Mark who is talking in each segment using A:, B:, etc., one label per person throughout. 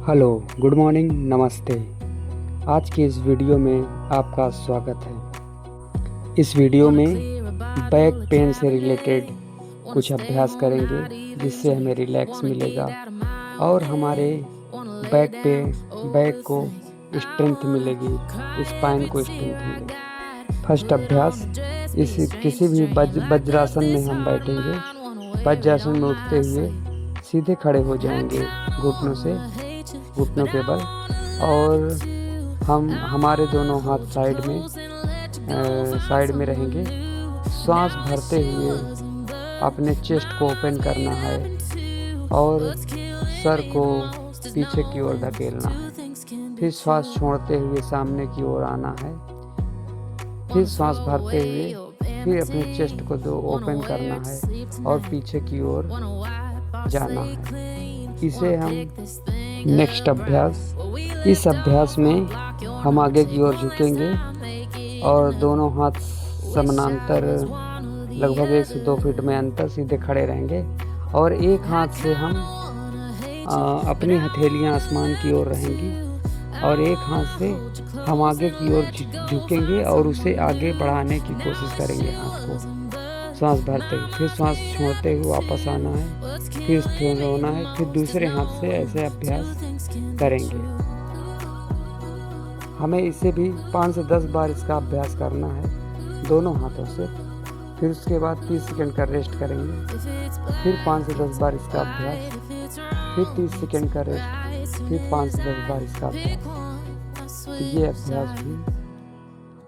A: Hello, good morning, नमस्ते। आज की इस वीडियो में आपका स्वागत है। इस वीडियो में बैक पेन से रिलेटेड कुछ अभ्यास करेंगे जिससे हमें रिलैक्स मिलेगा और हमारे बैक को स्ट्रेंथ मिलेगी, स्पाइन को स्ट्रेंथ मिलेगी। फर्स्ट अभ्यास, इस किसी भी वज्रासन में हम बैठेंगे। वज्रासन में उठते हुए सीधे खड़े हो जाएंगे घुटनों के बल, और हमारे दोनों हाथ साइड में रहेंगे। सांस भरते हुए अपने चेस्ट को ओपन करना है और सर को पीछे की ओर धकेलना है। फिर श्वास छोड़ते हुए सामने की ओर आना है। फिर श्वास भरते हुए फिर अपने चेस्ट को ओपन करना है और पीछे की ओर जाना है। इसे हम नेक्स्ट अभ्यास, इस अभ्यास में हम आगे की ओर झुकेंगे और दोनों हाथ समानांतर लगभग 1 से 2 फीट में अंतर सीधे खड़े रहेंगे और एक हाथ से हम अपनी हथेलियां आसमान की ओर रहेंगी और एक हाथ से हम आगे की ओर झुकेंगे और उसे आगे बढ़ाने की कोशिश करेंगे हाथ को। सांस भरते हुए फिर सांस छोड़ते हुए वापस आना है, फिर स्थिर होना है, फिर दूसरे हाथ से ऐसे अभ्यास करेंगे। हमें इसे भी 5 से 10 बार इसका अभ्यास करना है दोनों हाथों से। फिर उसके बाद 30 सेकंड का रेस्ट करेंगे। फिर 5 से 10 बार इसका अभ्यास, फिर 30 सेकंड का रेस्ट, फिर 5 से 10 बार इसका अभ्यास। तो ये अभ्यास भी,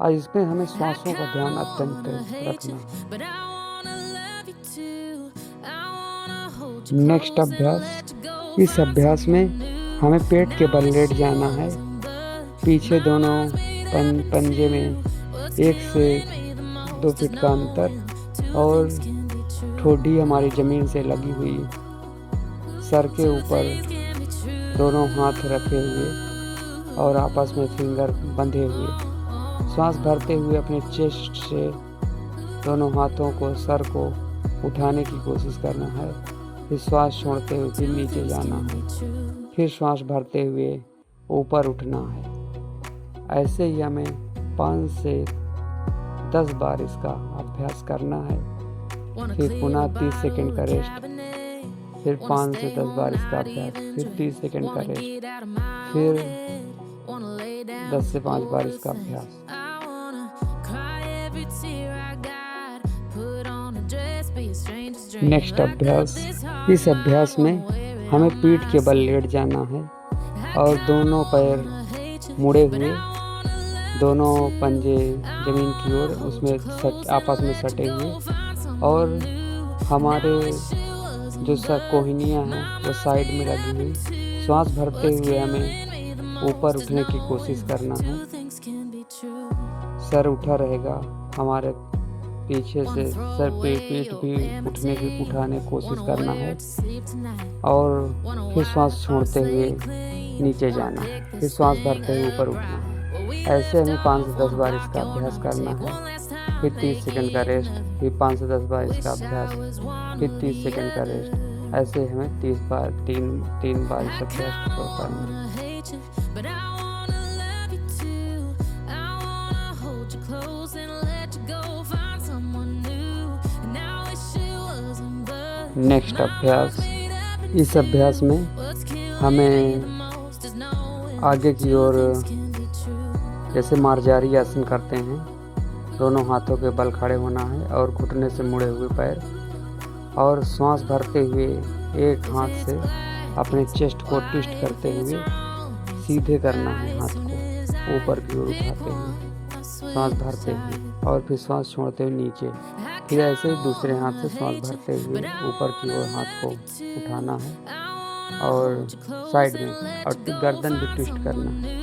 A: और इसमें हमें श्वासों का ध्यान अत्यंत रखना है। नेक्स्ट अभ्यास, इस अभ्यास में हमें पेट के बल लेट जाना है। पीछे दोनों पंजे में 1 से 2 फीट का अंतर और ठोडी हमारी ज़मीन से लगी हुई, सर के ऊपर दोनों हाथ रखे हुए और आपस में फिंगर बंधे हुए। सांस भरते हुए अपने चेस्ट से दोनों हाथों को, सर को उठाने की कोशिश करना है। फिर श्वास छोड़ते हुए फिर नीचे जाना है, फिर श्वास भरते हुए ऊपर उठना है। ऐसे ही हमें 5 से 10 बार इसका अभ्यास करना है। फिर पुनः 30 सेकंड का रेस्ट, फिर 5 से 10 बार इसका अभ्यास, फिर 30 सेकंड का रेस्ट, फिर 10 से 5 बार इसका अभ्यास। नेक्स्ट अभ्यास, इस अभ्यास में हमें पीठ के बल लेट जाना है और दोनों पैर मुड़े हुए, दोनों पंजे जमीन की ओर उसमें आपस में सटे हुए, और हमारे जो कोहनियाँ हैं वो साइड में लगी हुई। श्वास भरते हुए हमें ऊपर उठने की कोशिश करना है। सर उठा रहेगा हमारे पीछे से, सर पे पीठ भी उठाने की कोशिश करना है और फिर श्वास छोड़ते हुए नीचे जाना है, फिर श्वास भरते हुए ऊपर उठना है। ऐसे हमें 5 से 10 बार इसका अभ्यास करना है। फिर 30 सेकंड का रेस्ट, फिर 5 से 10 बार इसका अभ्यास, फिर 30 सेकंड का रेस्ट। ऐसे हमें 3 बार इस अभ्यास को करना है। नेक्स्ट अभ्यास, इस अभ्यास में हमें आगे की ओर जैसे मार्जारी आसन करते हैं, दोनों हाथों के बल खड़े होना है और घुटने से मुड़े हुए पैर, और श्वास भरते हुए एक हाथ से अपने चेस्ट को ट्विस्ट करते हुए सीधे करना है, हाथ को ऊपर की ओर उठाते हुए, श्वास भरते हुए और फिर श्वास छोड़ते हुए नीचे। फिर ऐसे ही दूसरे हाथ से श्वास भरते हुए ऊपर की ओर हाथ को उठाना है और साइड में, और गर्दन भी ट्विस्ट करना है,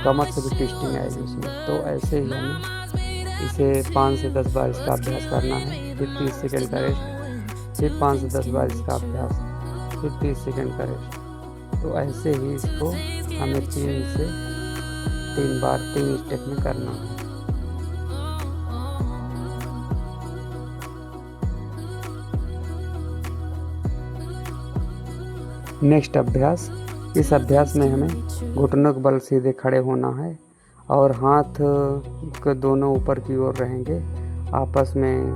A: कमर से भी ट्विस्टिंग आएगी उसमें। तो ऐसे ही हमें इसे 5 से 10 बार इसका अभ्यास करना है। फिर 30 सेकंड का रेस्ट, फिर 5 से 10 बार इसका अभ्यास, फिर 30 सेकंड का रेस्ट। तो ऐसे ही इसको हमें 3 स्टेप में करना है। नेक्स्ट अभ्यास, इस अभ्यास में हमें घुटनों के बल सीधे खड़े होना है और हाथ के दोनों ऊपर की ओर रहेंगे, आपस में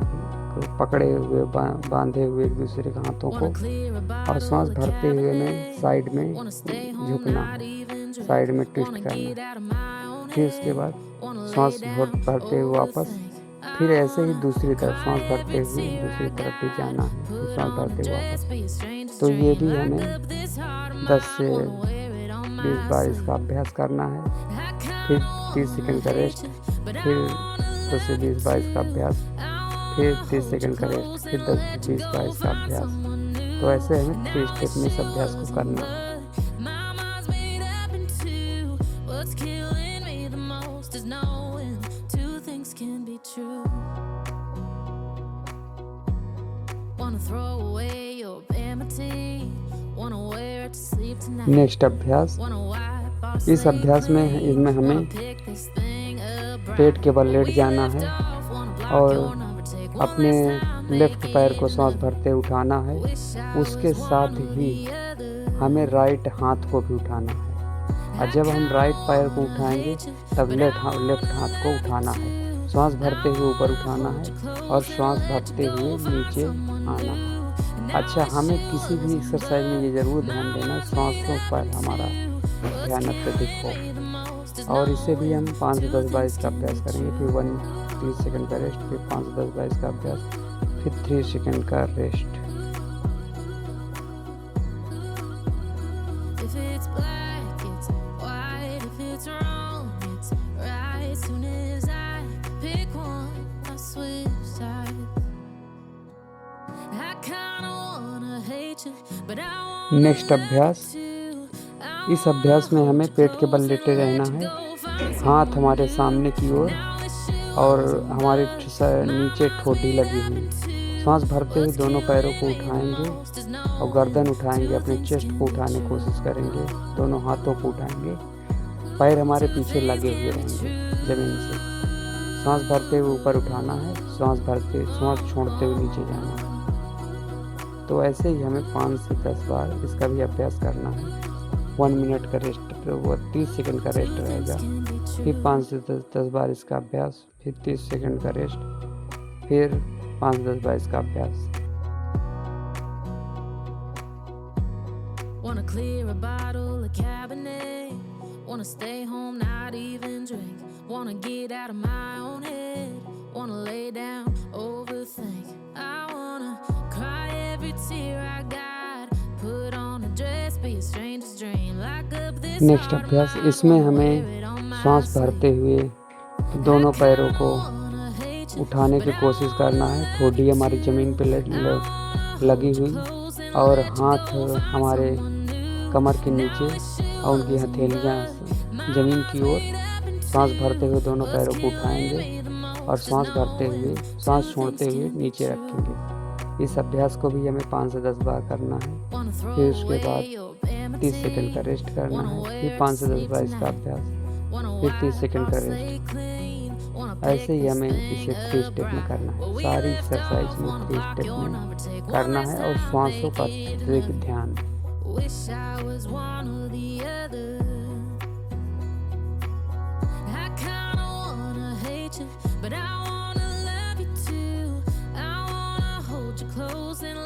A: पकड़े हुए बांधे हुए एक दूसरे के हाथों को, और सांस भरते हुए में साइड में झुकना है, साइड में ट्विस्ट करना। फिर उसके बाद सांस भरते हुए वापस, फिर ऐसे ही दूसरी तरफ सांस भरते हुए दूसरी तरफ भी जाना है, फिर सांस भरते हुए वापस। तो ये भी हमें 10 से 20 बार इसका अभ्यास करना है। फिर 30 सेकंड का रेस्ट, फिर 10 से 20 बार इसका अभ्यास, फिर 30 सेकंड का रेस्ट, फिर 10 से 20 बार इसका अभ्यास। तो ऐसे हमें 3 स्टेप में इस अभ्यास को करना है। नेक्स्ट अभ्यास, इस अभ्यास में इनमें हमें पेट के बल लेट जाना है और अपने लेफ्ट पैर को सांस भरते उठाना है। उसके साथ ही हमें राइट हाथ को भी उठाना है, और जब हम राइट पैर को उठाएंगे तब लेफ्ट हाथ को उठाना है। सांस भरते हुए ऊपर उठाना है और सांस भरते हुए नीचे आना है। अच्छा, हमें किसी भी एक्सरसाइज में ये ज़रूर ध्यान देना है सांसों पर हमारा ध्यान अत्यधिक हो, और इसे भी हम 5 से 10 बार इसका अभ्यास करेंगे। फिर 30 सेकंड का रेस्ट, फिर 5 से 10 बार इसका अभ्यास, फिर 3 सेकंड का रेस्ट। नेक्स्ट अभ्यास, इस अभ्यास में हमें पेट के बल लेटे रहना है, हाथ हमारे सामने की ओर और हमारे नीचे ठोडी लगी हुई। सांस भरते हुए दोनों पैरों को उठाएंगे और गर्दन उठाएंगे, अपने चेस्ट को उठाने की कोशिश करेंगे, दोनों हाथों को उठाएंगे, पैर हमारे पीछे लगे हुए रहेंगे जमीन से। सांस भरते हुए ऊपर उठाना है, सांस छोड़ते हुए नीचे जाना है। तो ऐसे ही हमें 5 से 10 बार इसका भी अभ्यास करना है। 1 मिनट का रेस्ट, फिर वो 30 सेकंड का रेस्ट रहेगा, फिर 5 से 10 बार इसका अभ्यास, फिर 30 सेकंड का रेस्ट, फिर 5 से 10 बार इसका अभ्यास। Wanna clear a bottle of Cabernet, wanna stay home, not even drink, wanna get out of my own head, wanna lay down, overthink, I wanna cry every tear I got, put on a dress, be a stranger's dream, lock up this. Next अभ्यास, इसमें हमें सांस भरते हुए दोनों पैरों को उठाने की कोशिश करना है। ठोडी हमारी ज़मीन पे लगी हुई और हाथ हमारे कमर के नीचे और उनकी हथेलियाँ ज़मीन की ओर। सांस भरते हुए दोनों पैरों को उठाएंगे और सांस छोड़ते हुए नीचे रखेंगे। इस अभ्यास को भी हमें 5 से 10 बार करना है। फिर उसके बाद 30 सेकंड का रेस्ट करना है, फिर 5 से 10 बार इसका अभ्यास, फिर 30 सेकंड का रेस्ट। ऐसे ही हमें इसे 3 स्टेप में करना है। सारी एक्सरसाइज में 3 स्टेप में करना है और सांसों का अत्यधिक ध्यान। But I wanna love you too. I wanna hold you close and